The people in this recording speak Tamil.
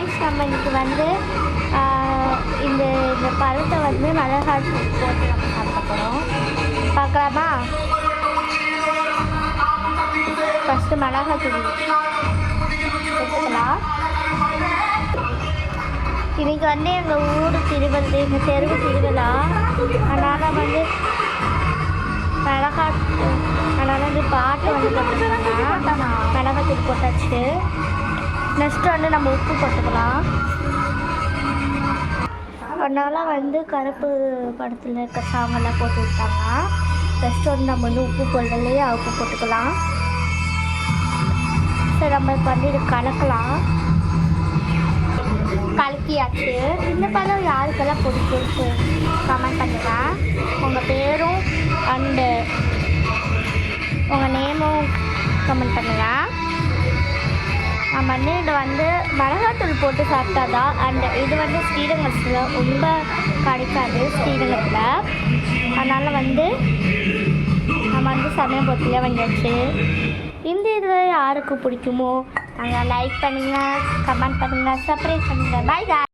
காய்ஸ், நம்ம இன்றைக்கி வந்து இந்த இந்த பழத்தை வந்து மிளகாய் தூள் போட்டு நம்ம சாப்பிட போகிறோம். பார்க்கலாமா? ஃபஸ்ட்டு மிளகாய் தூள் எடுத்துக்கலாம். இன்றைக்கி வந்து எங்கள் ஊர் திருவிழா, எங்கள் தெருவு திருவிழா. அதனால் வந்து அதனால் வந்து பாட்டு வந்து போட்டுருக்காங்க. மிளகாய் தூள் போட்டாச்சு. நெக்ஸ்ட்டு வந்து நம்ம உப்பு போட்டுக்கலாம். அதனால் வந்து கருப்பு படத்தில் இருக்க சாங்கெல்லாம் போட்டு விட்டாங்க. நெக்ஸ்ட்டு வந்து நம்ம வந்து உப்பு போடலையே, உப்பு போட்டுக்கலாம். சரி, நம்ம இப்போ வந்து இது கலக்கலாம். கலக்கியாச்சு. இந்த பழம் யாருக்கெல்லாம் பிடிச்சிருக்கு கமெண்ட் பண்ணுங்கள். உங்கள் பேரும் அண்டு உங்கள் நேமும் கமெண்ட் பண்ணுங்கள். நம்ம வந்து இது வந்து மிளகாத்தூள் போட்டு சாப்பிட்டாதான். அண்ட் இது வந்து ஸ்ரீரங்கத்தில் ரொம்ப கிடைக்காது, ஸ்ரீரங்கத்தில். அதனால் வந்து நம்ம வந்து சமயபுரத்தில் வாங்கியாச்சு. இந்த இதில் யாருக்கு பிடிக்குமோ நாங்கள் லைக் பண்ணுங்கள், கமெண்ட் பண்ணுங்கள், சப்ஸ்கிரைப் பண்ணுங்கள். பாய்.